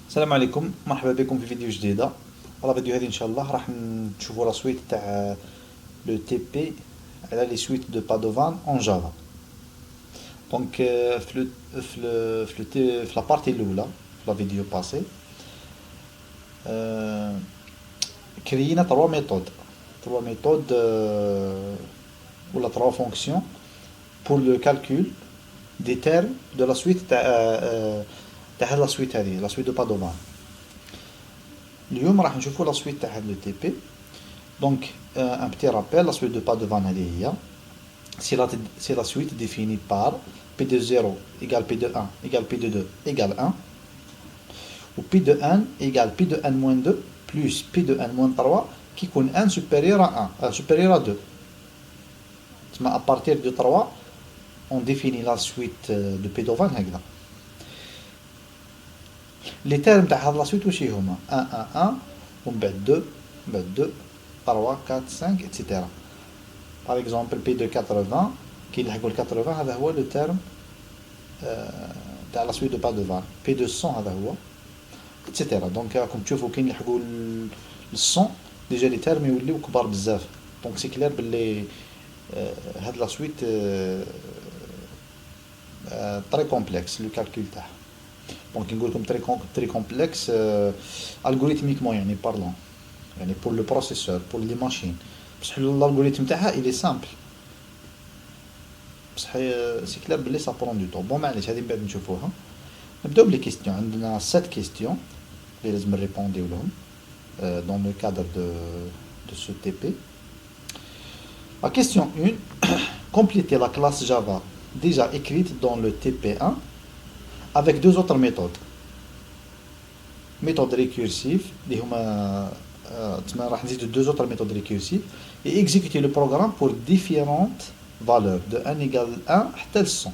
السلام عليكم، مرحبا بكم في فيديو جديدة. على فيديو هذه ان شاء الله راح نشوفوا لا سويت تاع لو تي بي على لي سويت دو بادوفان اون جافا. دونك في لا بارتي الاولى في لا فيديو باسي كرينا تروا ميثود ولا تروا فونكسيون pour le calcul des termes de la suite تاع هاد لا سويت هذه لا سويت دو بادوفان. اليوم راح نشوفوا لا سويت تاع هاد لو تي بي. Donc, un petit rappel, la suite de pas de Van Haliya, c'est la suite définie par P de 0 égale P de 1 égale P de 2 égale 1, ou P de n égale P de n moins 2 plus P de n moins 3 qui compte n supérieur à 1, supérieur à 2. Mais à partir de 3, on définit la suite de P de Van Haliya. Les termes de la suite aussi, 1, 1, 1, on bet 2, 3, 4, 5, etc. Par exemple, P de 80, qui est le 80, c'est le terme de la suite de pas de var. P de 100, etc. Donc, comme tu vois, qu'il y a le 100, déjà les termes, ils sont كبار بزاف. Donc, c'est clair que la suite très complexe, le calcul. Donc, il est très complexe algorithmiquement, parlant. Pour le processeur, pour les machines. Parce que l'algorithme il est simple. C'est clair que ça prend du temps. Bon, mais allez, on va les questions. On a 7 questions. Les me répondre dans le cadre de ce TP. La question 1. Compléter la classe Java déjà écrite dans le TP1 avec deux autres méthodes. Méthode récursive, راح نزيد deux autres méthodes récursives et exécuter le programme pour différentes valeurs de 1 égale 1 حتى ل 100.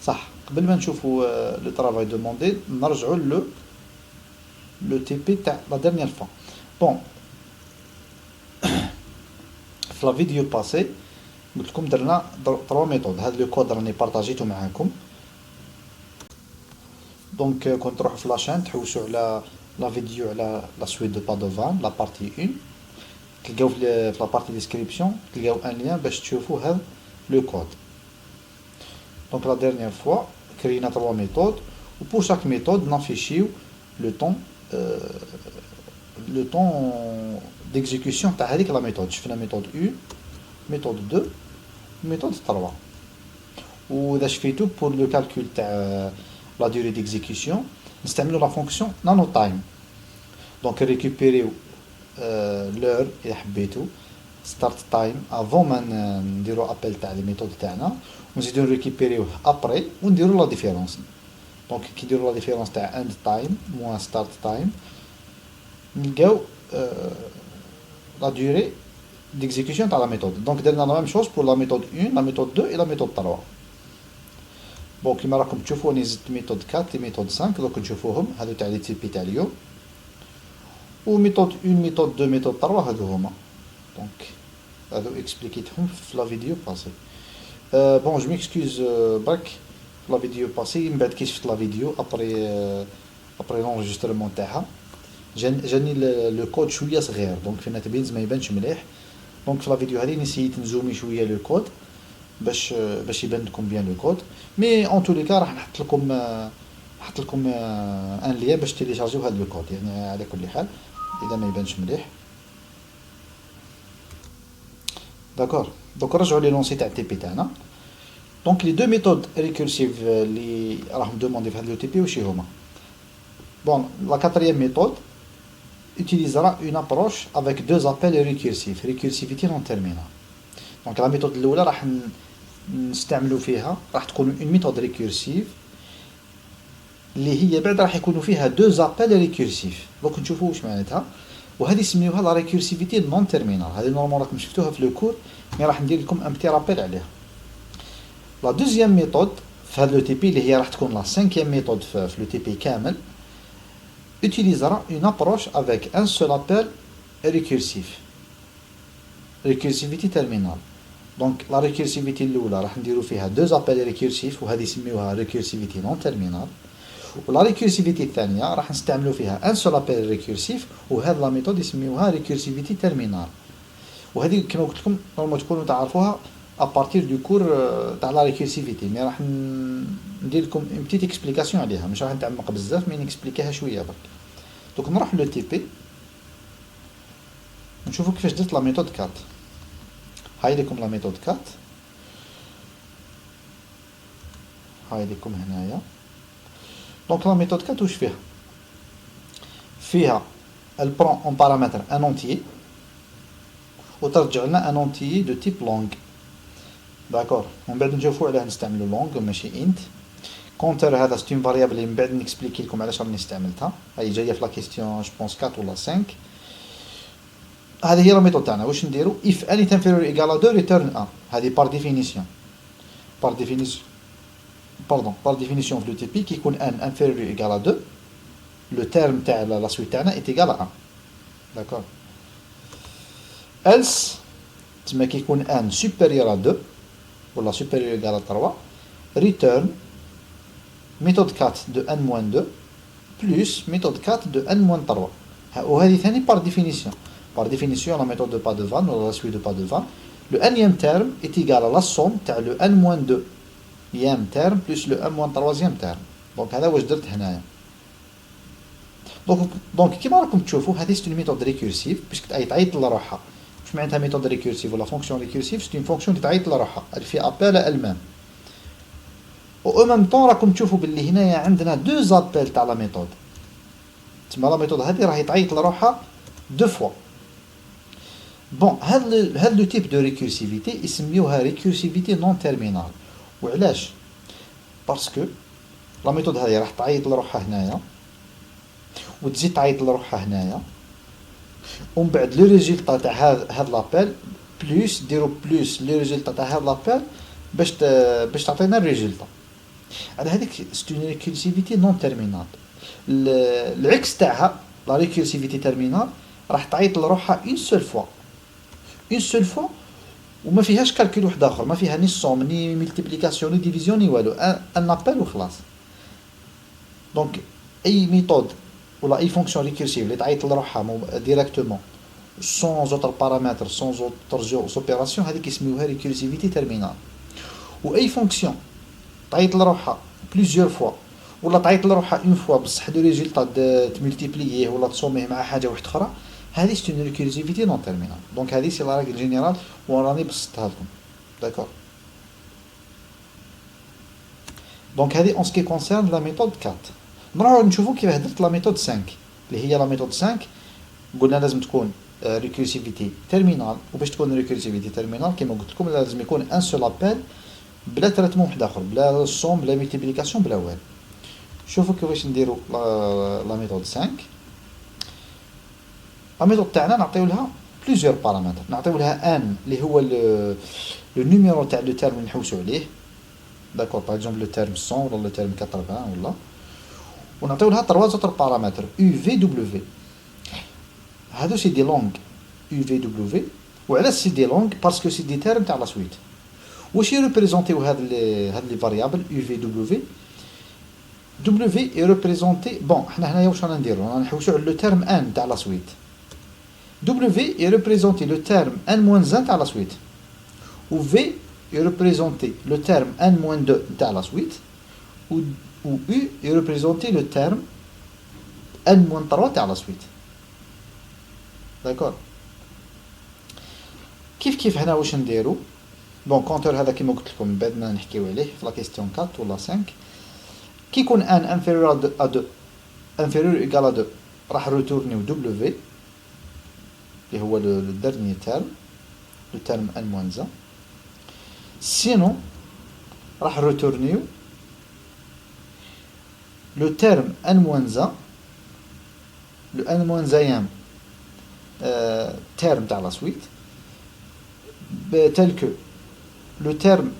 صح قبل ما نشوفوا le travail demandé نرجعوا le TP تاع la dernière fois. Bon, في la vidéo passée قلت لكم درنا 3 méthodes. هذا le code راني بارطاجيته معاكم. Donc كنت تروحوا في لاشين تحوسوا على la vidéo على la suite de Padovan, la partie 1. تلقاو في la partie description تلقاو un lien باش تشوفوا هذا le code. Donc la dernière fois créer 3 méthodes ou pour chaque méthode n'affichiez le temps d'exécution تاع هذيك la méthode. شفنا méthode 1, méthode 2, méthode 3. وإذا شفيتو pour le calcul تاع la durée d'exécution نستعملوا la fonction nanotime. Donc récupérer l'heure إذا حبيتو start time avant ما نديرو appel تاع les méthodes تاعنا ونزيدو récupérer après ونديرو la différence. Donc كي نديرو la différence تاع end time moins start time نلقاو la durée d'exécution تاع la méthode. Donc درنا la même chose pour la méthode 1, la méthode 2 et la méthode 3. Bon, كيما راكم تشوفوا راني زدت ميثود 4 et ميثود 5 دوك نشوفوهم هادو تاع لي تي بي تاع اليوم. و ميثود 1 ميثود 2 ميثود 3 هادو هما. دونك هادو اكسبليكيتهم في لا فيديو باسي. بون جو ميكسكوز برك في لا فيديو باسي من بعد كي شفت لا فيديو ابري لونجسترمون تاعها جاني لو كود شويه صغير دونك فينا تبين ما يبانش مليح. دونك في لا فيديو هذه نسيت نزومي شويه لو كود باش يبان لكم بيان لو كود. مي اون تو لي كا راح نحط لكم ان ليان باش تيليشارجيو هذا لو كود يعني على كل حال اذا ما يبانش مليح. داكور دونك نرجعوا لي لونسي تاع التي بي تاعنا. دونك لي دو ميثود ريكورسيف اللي راهم دوموندي في هذا لو تي بي واش هما. بون لا كاتريام ميثود utilisera une approche avec deux appels récursifs, récursivité non terminale. Donc la méthode الاولى راح نستعملوا فيها راح تكون une méthode récursive اللي هي بعد راح يكونوا فيها deux appels récursifs. دوك نشوفوا واش معناتها وهذه يسميوها لا ريكورسيفيتي نون تيرمينال. هذه نورمال راكم شفتوها في لو كور مي راح ندير لكم ان بتي رابيل عليها. لا دوزيام ميثود في هذا لو تي بي اللي هي راح تكون لا سانكيام ميثود في لو تي بي كامل utilisera une approche avec un seul appel récursif, récursivité terminale. Donc la récursivité الاولى راح نديرو فيها deux appels récursifs وهذه يسميوها récursivité non terminale. ولا ريكورسيفيتي الثانيه راح نستعملوا فيها ان سول ابل ريكورسيف، وهذه لا ميثود يسميوها ريكورسيفيتي تيرمينال. وهذه كما قلت لكم نورمال تكونوا تعرفوها ابارتير دو كور تاع لا ريكورسيفيتي، مي راح ندير لكم اون بتيت اكسبليكاسيون عليها، مش راح نتعمق بزاف مي نكسبليكيها شويه برك. دونك نروح لو تي بي نشوفوا كيفاش درت لا ميثود كات. هاي لكم لا ميثود كات، هاي لكم هنايا. دونك لا ميثود كات واش فيها؟ فيها elle prend en paramètre un entier وترجع لنا ان entier de type long. داكور، ومن بعد نشوفوا علاه نستعملوا لونغ ماشي انت. كونتر هذا ستون فاريابل اللي من بعد نكسبليكي لكم علاش راني استعملتها، هاي جايه في لا كيستيون جو بونس 4 ولا 5. هذه هي لا ميثود تاعنا. واش نديرو؟ if n est inférieur ou égal à 2 return 1. هذه par définition par définition في لو تي بي كيكون n inférieur ou égal à 2 le terme تاع لا سويت تاعنا est égal à 1. داكور. else تما كيكون n supérieur à 2 ولا supérieur ou égal à 3 return méthode 4 de n-2 plus méthode 4 de n-3. وهذه ثاني par définition. Par définition, la méthode de pas de vanne ou la suite de pas de vanne, le nème terme est égal à la somme تاع le n-2e terme plus le n-3e terme. Donc هذا واش درت هنايا. دونك كيما راكم تشوفوا هذه سي ميثود ريكورسيف باش تعيط لروحها. واش معناتها ميثود ريكورسيف ولا فونكسيون ريكورسيف؟ سي فونكسيون اللي تعيط لروحها، اللي في ابل المام. و ميم طون راكم تشوفوا باللي هنايا عندنا دو زابيل تاع لا ميثود. تما لا ميثود هذه راهي تعيط لروحها دو فوا. بون هاد لو تيب دو ريكورسيفيتي يسميوها ريكورسيفيتي نون تيرمينال. وعلاش؟ باسكو لا ميثود هذه راح تعيط لروحها هنايا وتزيد تعيط لروحها هنايا، ومن بعد لو ريزولطا تاع هاد لابيل بلوس ديرو بلوس لو ريزولطا تاع هاد لابيل باش تعطينا الريزولطا. على هذيك سي اون ريكورسيفيتي نون تيرمينال. العكس تاعها لا ريكورسيفيتي تيرمينال راح تعيط لروحها اون سول فوا وما فيهاش كالكول واحد اخر، ما فيها ني سوم ني ملتيبليكاسيون ني ديفيزيون ني والو، ان ابل وخلاص. دونك اي ميثود ولا اي فونكسيون ريكورسيف اللي تعيط لروحها ديريكتومون سون اوتر بارامتر سون اوتر اوبيراسيون هذيك يسميوها ريكورسيفيتي تيرمينال. و اي فونكسيون تعيط لروحها بليزيور فوا ولا تعيط لروحها اون فوا بصح دو ريزولطا تملتيبلييه ولا تصوميه مع حاجه واحده اخرى، هذه سي اون ريكورسيفيتي نون تيرمينال. دونك هذه سي لا راغل جينيرال وراني بسطتها لكم. داكور. دونك هذه اون سكي كونسيرن لا ميثود 4. نروحو نشوفو كيفاه درت لا ميثود 5 اللي هي لا ميثود 5. قلنا لازم تكون ريكورسيفيتي تيرمينال، وباش تكون ريكورسيفيتي تيرمينال كيما قلت لكم لازم يكون ان سول ابل بلا تريتمون واحد اخر، بلا سوم بلا ملتيبليكاسيون بلا والو. شوفوا كيفاش نديرو لا ميثود 5. لا ميثود تاعنا نعطيو لها بليزيور بارامتر، نعطيو لها ان اللي هو لو نيميرو تاع لو تيرم اللي نحوسو عليه. داكور، باغ اكزومبل لو تيرم 100 ولا لو تيرم 80 ولا، ونعطيو لها 3 اوتر بارامتر يو في دبليو. هادو سي دي لونغ يو في دبليو. وعلاش سي دي لونغ؟ باسكو سي دي تيرم تاع لا سويت. واش يريبريزونتيو هاد لي فاريابل يو في دبليو؟ دبليو يريبريزونتي بون حنا هنايا واش رانا نديرو؟ رانا نحوسو على لو تيرم ان تاع لا سويت. W représente le terme n-1 تاع la suite و V représente le terme n-2 تاع la suite و U représente le terme n-3 تاع la suite. داكور. كيف هنا واش نديرو؟ بون كونتور هذا كيما قلت لكم بعدنا نحكيو عليه في لا كيستيون 4 ولا 5. كي يكون n inférieur à 2 inférieur égal à 2 راح ريتورنيو W اللي هو لو ديرنيي تيرم لو تيرم n-1. سينو راح ريتورنيو لو تيرم n-1 لو n-1 تيرم تاع لا سويت تل كو لو تيرم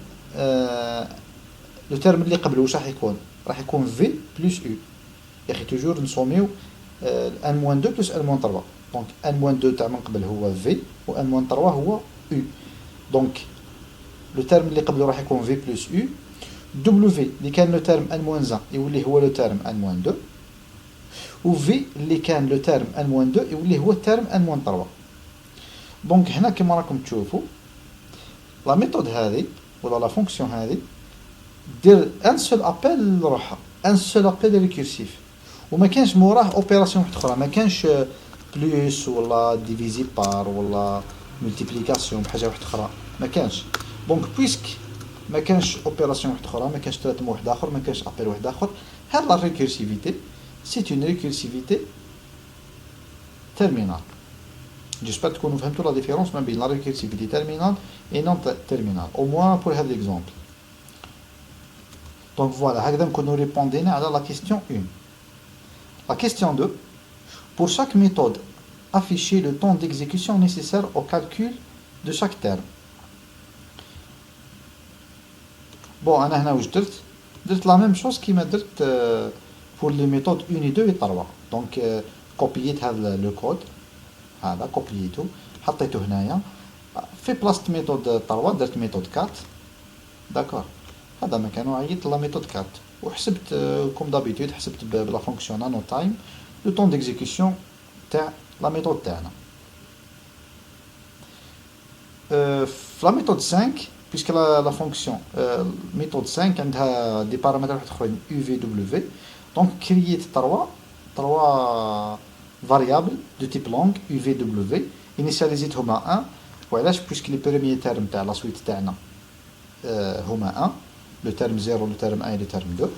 اللي قبله واش راح يكون في بلس او. يا اخي توجور نسوميو n-2 بلس n-3. دونك n-2 تاع من قبل هو v و n-3 هو u. دونك لو تيرم اللي قبله راح يكون v بلس u W اللي كان لو تيرم n-1 يولي هو لو تيرم n-2 و V اللي كان لو تيرم n-2 يولي هو التيرم n-3. دونك هنا كما راكم تشوفوا لا ميثود هذه ولا لا فونكسيون هذه دير ان سول ابل لروحها، ان سول ابل ريكورسيف، وما كانش موراه اوبيراسيون واحده اخرى، ما كانش بلوس ولا ديفيزي بار ولا ملتيبليكاسيون بحاجه واحده اخرى، ما كانش. دونك بويسك ما كانش اوبيراسيون واحده اخرى، ما كانش تريتمون واحد اخر، ما كانش ابل واحد اخر، هاد لا ريكورسيفيتي سي اون ريكورسيفيتي تيرمينال. جيسبر تكونوا فهمتوا لا ديفيرونس ما بين لا ريكورسيفيتي تيرمينال اي نون تيرمينال او موان بور هاد ليكزومبل. دونك فوالا هكذا نكونوا ريبوندينا على لا كيستيون 1. La question 2. Pour chaque méthode, affichez le temps d'exécution nécessaire au calcul de chaque terme. Bon, أنا هنا واش درت la même chose كيما درت pour les méthodes 1 et 2 et 3. Donc كوبييت هذا لو كود هذا كوبييتو حطيته هنايا في بلاصة ميثود 3 درت ميثود 4. داكور هذا مكانو عيطت لا ميثود 4 وحسبت كوم دابيتود حسبت بلا فونكسيون نانو تايم لو طون ديكزيكسيون تاع لا ميثود تاعنا. في لا ميثود 5 بيسك لا فونكسيون ميثود 5 عندها دي بارامتر واحد اخرين يو في دبليو، دونك كرييت 3 فاريابل دو تيب لونغ يو في دبليو انيسياليزيتهم 1. وعلاش؟ بيسك لي بروميي تيرم تاع لا سويت تاعنا هما 1 le terme 0, le terme 1 et le terme 2.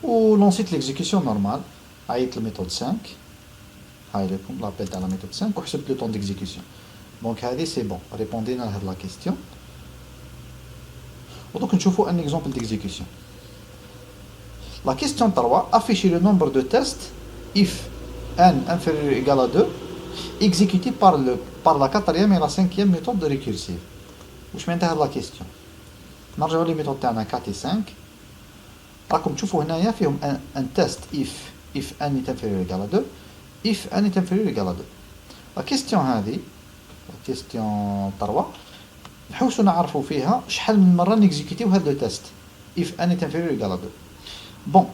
Ou l'ensuite l'exécution normale, avec la méthode 5, l'appel à la méthode 5, ou le temps d'exécution. Donc, c'est bon. Répondez à la question. Donc, nous avons un exemple d'exécution. La question 3, affichez le nombre de tests if n inférieur ou égal à 2, exécutés par la 4e et la 5e méthode de récursive. Où je m'intéresse la question. نرجعوا لي ميثود تاعنا 4 و 5. راكم تشوفوا هنايا فيهم ان تيست if n est inférieur égal à 2 if n est inférieur égal à 2. لا كيستيون هذه لا كيستيون 3 نحوسوا نعرفوا فيها شحال من مره نيكزيكوتيو هاد لو تيست if n est inférieur égal à 2. بون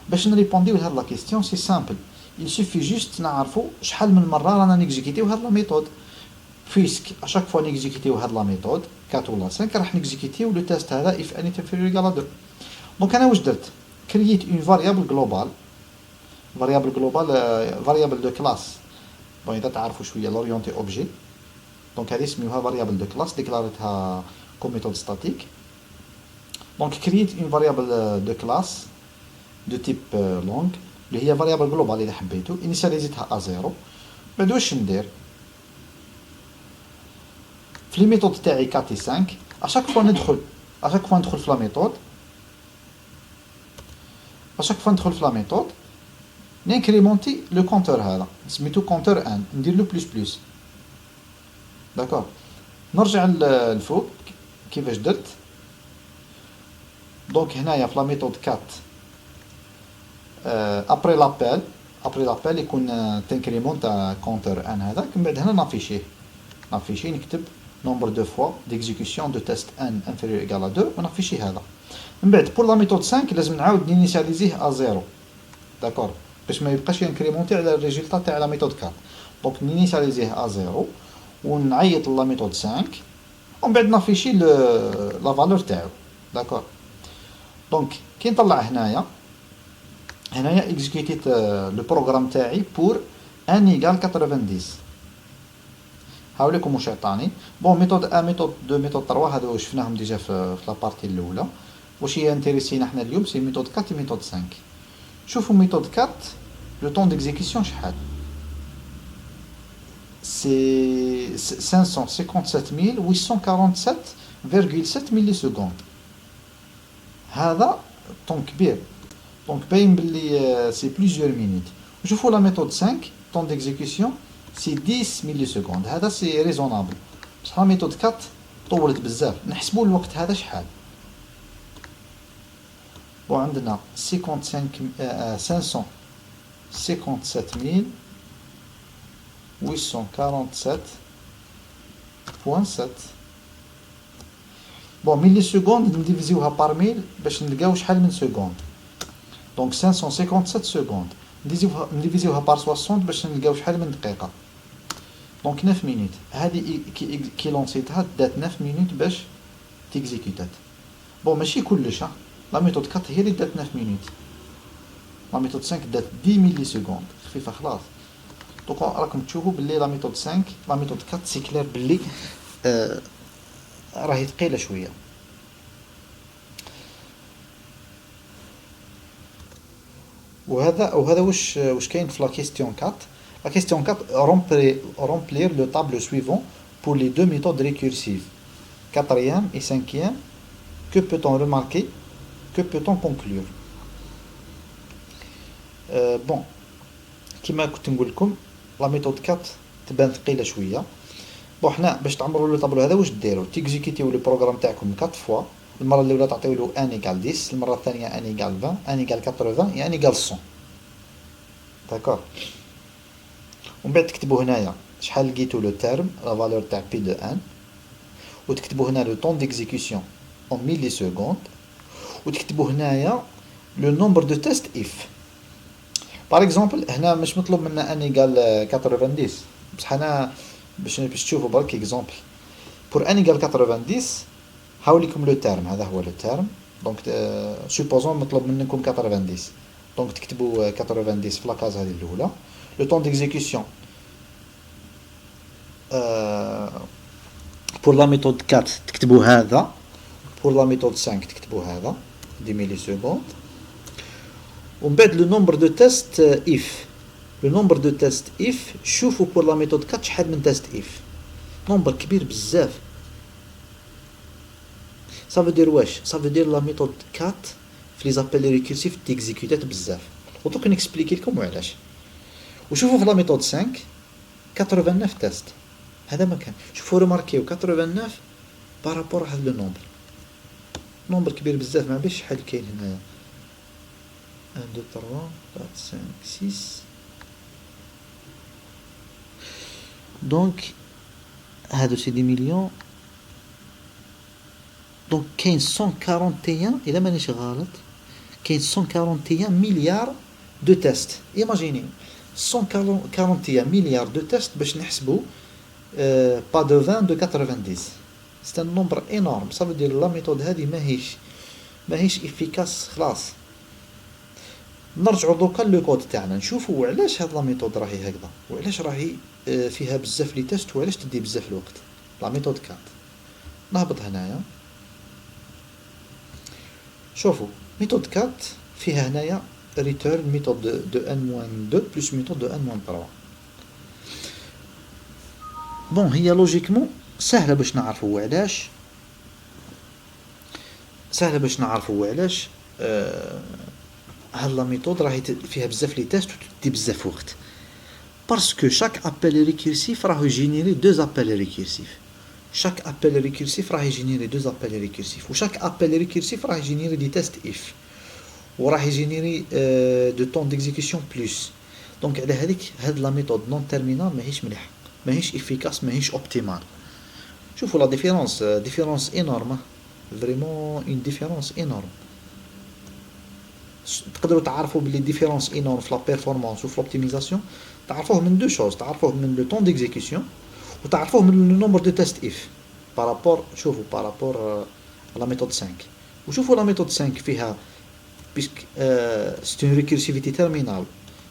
باش نريبونديو لهاد لا كيستيون سي سامبل il suffit juste نعرفوا شحال من مره رانا نيكزيكوتيو هاد لا ميثود. فيسك اشاك فوا نيكزيكوتيو هاد لا ميثود 4 ولا 5 راح نيكزيكوتيو لو تيست هذا if n est inférieur égal à 2. دونك انا واش درت؟ كرييت اون فاريابل جلوبال فاريابل دو كلاس. بون اذا تعرفوا شويه لوريونتي اوبجي، دونك هذه سميوها فاريابل دو كلاس ديكلاريتها كوم ميثود ستاتيك. دونك كرييت اون فاريابل دو كلاس دو تيب لونغ اللي هي فاريابل جلوبال اذا حبيتو، انيسياليزيتها ا 0. بعد واش ندير؟ في لي ميثود تاعي 4 و 5 اشاك فوا ندخل في لا ميثود في لا ميثود نينكريمونتي لو كونتور هذا سميتو كونتور ان ندير له بلس. داكور نرجع للفوق كيفاش درت. دونك هنايا في لا ميثود 4 ابري لابيل يكون تنكريمونت كونتور ان هذاك، من بعد هنا نافيشي نكتب nombre de fois d'exécution de test n inférieur égal à 2 ونافيشي هذا. من بعد بور لا ميثود 5 لازم نعاود نينيسياليزيه ا 0. داكور باش ما يبقاش ينكريمونتي على الريزولتا تاع لا ميثود 4. دونك نينيسياليزيه ا 0 ونعيط لا ميثود 5 ومن بعد نافيشي لا فالور تاعو. داكور دونك كي نطلع هنايا اكزيكوتيت لو بروغرام تاعي بور n ايغال 90. هاوليكم واش عطاني. بون ميثود 1 ميثود 2 ميثود 3 هادو شفناهم ديجا في لابارتي الاولى. واش هي انتريسينا حنا اليوم سي ميثود 4 و ميثود 5. شوفوا ميثود 4 لو طون ديكزيكسيون شحال؟ سي 557847.7 ملي سكوند. هذا طون كبير، دونك باين بلي سي بليزيور مينيت. شوفوا لا ميثود 5 طون ديكزيكسيون سي 10 ملي سكوند. هذا سي ريزونابل، بصح لا ميثود 4 طولت بزاف. نحسبوا الوقت هذا شحال. وعندنا 557.847.7. بون ملي سكوند نديفيزيوها بار 1000 باش نلقاو شحال من سكوند. دونك 557 سكوند نديفيزيوها بار 60 باش نلقاو شحال من دقيقة. دونك 9 مينوت. هذه كي لونسيتها دات 9 مينوت باش تيكزيكوتات. بون ماشي كلش لا ميثود 4 هي اللي دات 9 مينوت. لا ميثود 5 دات 10 ملي سكوند خفيفة خلاص. دونك راكم تشوفوا باللي لا ميثود 5 لا ميثود 4 سي كلير باللي راهي ثقيلة شوية. وهذا واش كاين في لا كيستيون 4. La question 4, remplir le tableau suivant pour les deux méthodes récursives. Quatrième et cinquième, que peut-on remarquer? Que peut-on conclure? Bon, كما كنت نقول لكم لا ميثود 4 تبان ثقيله شويه. بون حنا باش تعمروا لو طابلو هذا واش ديروا؟ تيكزيكيتيو لو بروغرام تاعكم 4 فوا. المره الاولى تعطيو له ان ايكال 10، المره الثانيه ان ايكال 20، ان ايكال 80 يعني ايكال 100. داكور. ومن بعد تكتبوا هنايا شحال لقيتو لو تيرم لا فالور تاع بي دو ان، وتكتبوا هنا لو طون ديكزيكسيون اون ميلي سكوند، وتكتبوا هنايا لو نومبر دو تيست اف. باغ اكزومبل هنا مش مطلوب منا ان ايكال 90 بصح انا باش تشوفوا برك اكزومبل بور ان ايكال 90 هاوليكم لو تيرم. هذا هو لو تيرم. دونك سوبوزون مطلوب منكم 90. دونك تكتبوا 90 في لاكاز هذه الاولى. لو طون ديكزيكسيون بور لا ميثود 4 تكتبوا هذا، بور لا ميثود 5 تكتبوا هذا 10 ملي سكوند. ومن بعد لو نومبر دو تيست اف. لو نومبر دو تيست اف شوفوا بور لا ميثود 4 شحال من تيست اف. نومبر كبير بزاف. صافو دير واش؟ صافو دير لا ميثود 4 في لي زابيل ريكورسيف تيكزيكوتات بزاف. ودوك نكسبليكي لكم وعلاش. وشوفوا في لا ميثود 5 89 تيست. هذا ما كان. شوفوا ريماركيو 89 بارابور هذا لو نومبر. نومبر كبير بزاف. ما عرفتش شحال كاين هنايا. 1 2 3 4 5 6. دونك هادو سي دي مليون. دونك كاين 141 الا مانيش غلط كاين 141 مليار دو تيست. ايماجيني 141 مليار دو تيست باش نحسبوا با دو 20 دو 90. سي ان نومبر انورم. صافي دير لا ميثود هذه ماهيش افيكاس خلاص. نرجعوا دوكا لو كود تاعنا نشوفوا علاش هاد لا ميثود راهي هكذا، وعلاش راهي فيها بزاف لي تيست، وعلاش تدي بزاف الوقت. لا ميثود 4 نهبط هنايا. شوفوا ميثود 4 فيها هنايا return méthode de n-2 plus méthode de n-3. بون هي لوجيكمون سهله باش نعرفوا علاش. سهله باش نعرفوا علاش هاد لا ميثود راهي فيها بزاف لي تيست وتدي بزاف وقت. باسكو شاك ابل ريكيرسيف راه يجينيري دو ابل ريكيرسيف. شاك ابل ريكيرسيف راه يجينيري دو ابل ريكيرسيف، وشاك ابل ريكيرسيف راه يجينيري دي تيست اف، وراح يجينيري دو طون ديكزيكسيون بلس. دونك على هذيك هاد لا ميثود نون تيرمينال ماهيش مليحه، ماهيش افيكاس، ماهيش اوبتيمال. شوفوا لا ديفيرونس انورم، فريمون اون ديفيرونس انورم. تقدروا تعرفوا بلي ديفيرونس انورم في لا بيرفورمانس وفي لوبتيميزاسيون. تعرفوه من دو شوز، تعرفوه من لو طون ديكزيكسيون، وتعرفوه من لو نومبر دو تيست اف بارابور. شوفوا بارابور لا ميثود 5. وشوفوا لا ميثود 5 فيها puisque c'est une récursivité terminale.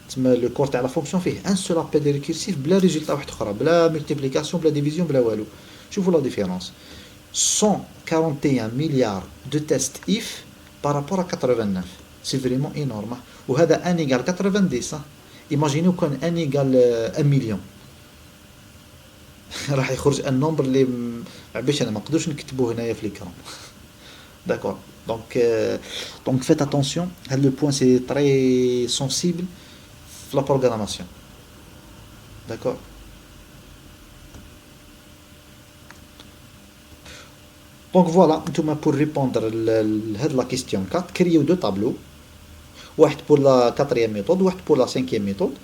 تسمى لو كور تاع لا فونكسيون فيه ان سول ابل ريكورسيف بلا ريزولتا واحد اخرى، بلا ملتيبليكاسيون بلا ديفيزيون بلا والو. شوفوا لا ديفيرونس 141 مليار دو تيست اف بارابور 89. سي فريمون انورم. وهذا ان ايغال 90. ايماجينيو كان ان ايغال 1 مليون راح يخرج ان نومبر اللي عبيش انا ما نقدرش نكتبوه هنايا في ليكرون. داكور. Donc faites attention, le point c'est très sensible dans la programmation. D'accord. Donc voilà, pour répondre à la question 4, créez deux tableaux. Un pour la quatrième méthode, un pour la cinquième méthode.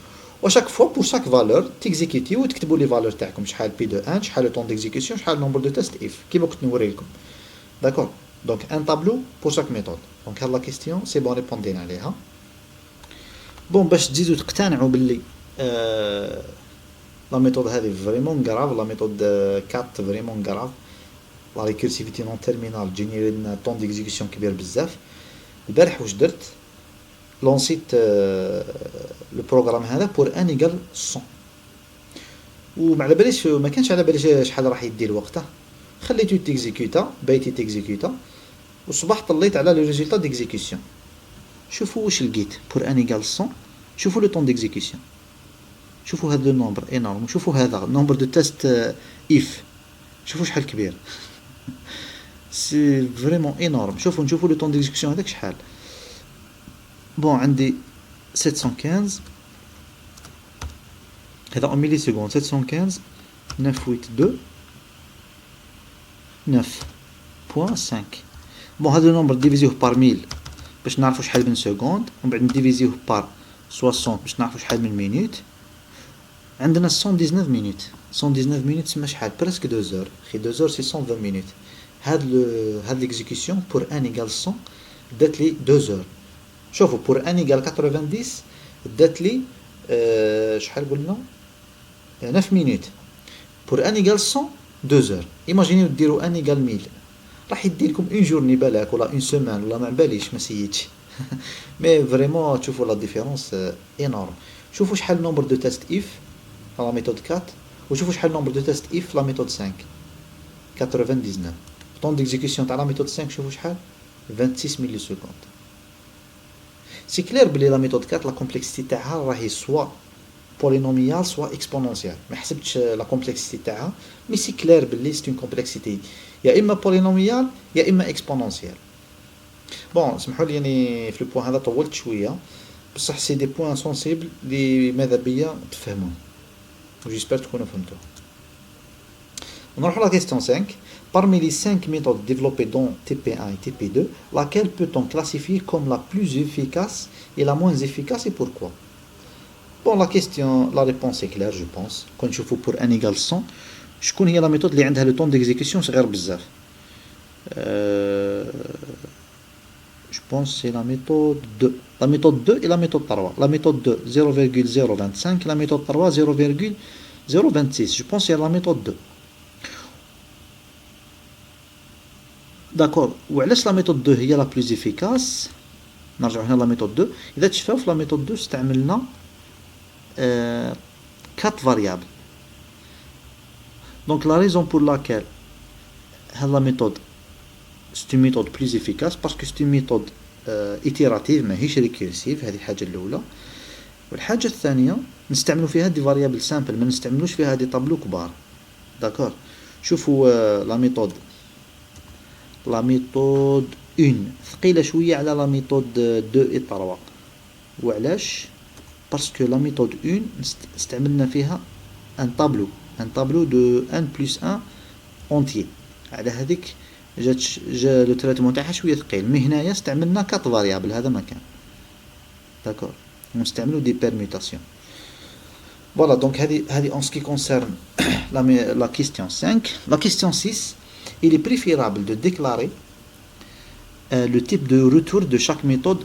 À chaque fois, pour chaque valeur, t'exécutez ou t'écrivez les valeurs تاعكم. شحال P de 1, شحال le temps d'exécution, شحال le nombre de tests if. كيما كنت نوريلكم. D'accord. Donc un tableau pour chaque méthode. Donc la question c'est bon répondre عليها. Bon باش تزيدوا تقتنعوا باللي لا ميثود هذه فريمون غراف لا ميثود 4 فريمون غراف لا ريكورسيفيتي نون تيرمينال جينيري لنا طون ديكزيكسيون كبير بزاف. البارح واش درت لونسيت لو بروغرام هذا بور ان ايكال 100 وما على باليش ما كانش على بالي شحال راح يدير وقته خليته تيكزيكوتا بيتي تيكزيكوتا والصباح طليت على لو ريزولتا ديكزيكسيون شوفوا واش لقيت بور ان ايكال 100 شوفوا لو طون ديكزيكسيون شوفوا هذا لو نومبر انورم شوفوا هذا نومبر دو تيست اف شوفوا شحال كبير سي فريمون انورم نشوفوا لو طون ديكزيكسيون هذاك شحال بون عندي 715 هذا en millisecondes 715 982 9.5 بون هذا النمبر ديفيزيوه بار 1000 باش نعرفوا شحال من سكوند ومن بعد نديفيزيوه بار 60 باش نعرفوا شحال من مينوت عندنا 119 مينوت 119 مينوت تسمى شحال بريسك 2 زور خي 2 زور سي 120 مينوت هاد ليكزيكسيون بور ان ايكال 100 دات لي 2 زور شوفوا بور ان ايكال 90 دات لي شحال قلنا 9 مينوت بور ان ايكال 100 2 زور ايماجينيو ديروا ان ايكال 1000 راح يديلكم اون جورني بالك ولا اون سيمان ولا ما باليش ما سيتش مي فريمون تشوفوا لا ديفيرونس انورم شوفوا شحال نومبر دو تيست اف لا ميثود 4 وشوفوا شحال نومبر دو تيست اف لا ميثود 5 99 طون ديكزيكسيون تاع لا ميثود 5 شوفوا شحال 26 ملي سكوند سي كلير بلي لا ميثود 4 لا كومبلكسيتي تاعها راهي سوا بولينوميال سوا اكسبونونسيال ما حسبتش لا كومبلكسيتي تاعها مي سي كلير بلي سي اون كومبلكسيتي يا اما بولينوميال يا اما اكسبونونسيال بون سمحوا لي يعني في البوان هذا طولت شويه بصح سي دي بوان سونسيبل اللي ماذا بيا تفهموه وجيسبر تكونوا فهمتوه نروحوا لا كيستيون 5 parmi les 5 méthodes développées dans TP1 et TP2 laquelle peut-on classifier comme la plus efficace et la moins efficace et pourquoi bon la question la réponse est claire je pense quand je fais pour n égale 100 شكون هي لا ميثود اللي عندها لو طون ديكزيكسيون صغير بزاف je pense c'est la méthode 2 la méthode 2 et la méthode 3 la méthode 2 0,025 la méthode 3 0,026 je pense c'est la méthode 2 d'accord وعلاش لا ميثود 2 هي لا بلوز افيكاس نرجعوا هنا لا ميثود 2 اذا تشوفوا في لا ميثود 2 استعملنا 4 فاريابل donc la raison pour laquelle la méthode c'est une méthode plus efficace parce que c'est une méthode itérative ماهيش ريكيرسيف هذه الحاجه الاولى والحاجه الثانيه نستعملوا فيها دي فاريابل سامبل ما نستعملوش فيها دي طابلو كبار داكور شوفوا لا ميثود 1 ثقيله شويه على لا ميثود 2 et 3 وعلاش باسكو لا ميثود 1 استعملنا فيها ان طابلو دو 1 بلس 1 اونتيي على هذيك جا لو تريتمون تاعها شويه ثقيل مي هنايا استعملنا 4 فاريابل هذا ما كان داكور نستعملوا دي بيرميتاسيون فوالا دونك هذه en ce qui concerne la question 5 la question 6 il est préférable de déclarer le type de retour de chaque méthode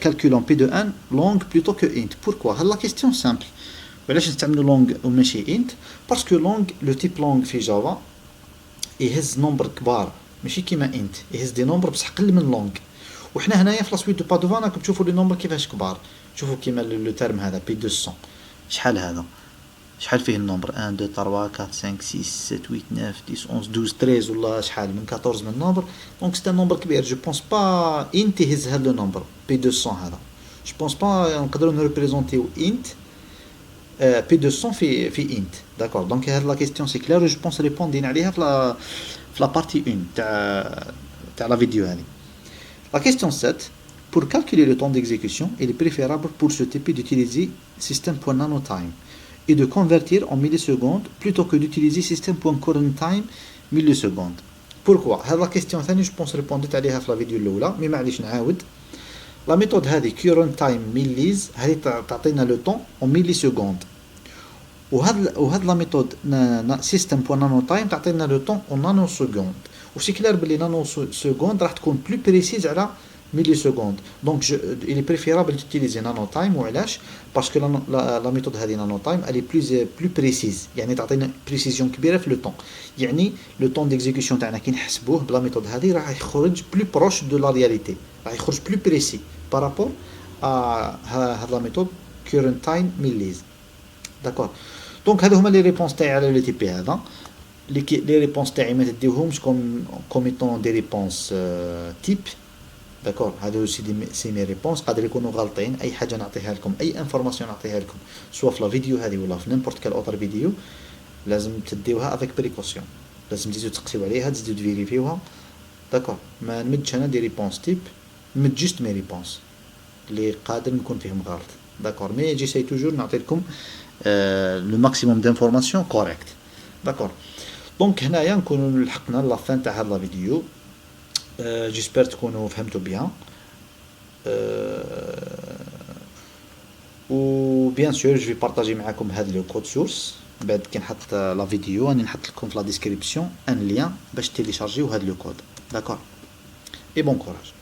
calculant P de n long plutôt que int pourquoi la question simple وعلاش نستعملوا لونغ وماشي انت باسكو لونغ لو تيب لونغ في جافا يهز نمبر كبار ماشي كيما انت يهز دي نمبر بصح قل من لونغ وحنا هنايا في لا سويت دو بادوفا راكم تشوفوا لي نمبر كيفاش كبار شوفوا كيما لو تيرم هذا بي 200 شحال هذا شحال فيه النمبر 1 2 3 4 5 6 7 8 9 10 11 12 13 ولا شحال من 14 من نمبر دونك سي ان نمبر كبير جو بونس با انت يهز هذا لو نمبر بي 200 هذا جو بونس با نقدروا نريبريزونتيو انت P200 في int d'accord donc la question c'est clair je pense répondre عليها في la partie 1 تاع la vidéo هذه la question 7 pour calculer le temps d'exécution il est préférable pour ce type d'utiliser system.nanotime et de convertir en millisecondes plutôt que d'utiliser system.current time millisecondes pourquoi هذه la question ثاني je pense répondre عليها في la vidéo الاولى مي معليش نعاود لا ميثود هذه current time millis هذه تعطينا لو طون en millisecondes وهاد لا ميثود سيستم بوان نانو تايم تعطينا لو طون اون نانو سكوند. وسي كلير بلي نانو سكوند راح تكون بلو بريسيز على ميلي سكوند. دونك il est préférable d'utiliser نانو تايم. وعلاش؟ باسكو لا ميثود هذه نانو تايم الي بلو بريسيز، يعني تعطينا بريسيزيون كبيره في لو طون. يعني لو طون ديكزيكسيون تاعنا كي نحسبوه بلا ميثود هذه راح يخرج بلو بروش دو لا رياليتي، راح يخرج بلو بريسي بارابور هاد لا ميثود كورنت تايم ميليز. داكور. دونك هادو هما لي ريبونس تاعي على لو تي بي هذا. لي ريبونس تاعي ما تديوهمش كوم ايتون دي ريبونس تيب. داكور. هادو سي مي ريبونس قادر يكونوا غالطين. اي حاجه نعطيها لكم، اي انفورماسيون نعطيها لكم سوا في لا فيديو هذه ولا في نيمبورت كال اوتر فيديو، لازم تديوها افيك بريكوسيون، لازم تزيدو تقسيو عليها، تزيدو تفيريفيوها. داكور. ما نمدش انا دي ريبونس تيب، نمد جوست مي ريبونس اللي قادر نكون فيهم غلط. داكور. مي جيساي توجور نعطي لكم لو ماكسيموم دانفورماسيون كوريكت. داكور. دونك هنايا نكونوا لحقنا لا فان تاع هاد لا فيديو. جيسبر تكونوا فهمتوا بيان. و بيان سور جو في بارطاجي معاكم هاد لو كود سورس بعد كي نحط لا فيديو، راني نحط لكم في لا ديسكريبسيون ان لين باش تيليشارجيو هاد لو كود. داكور. اي بون كوراج.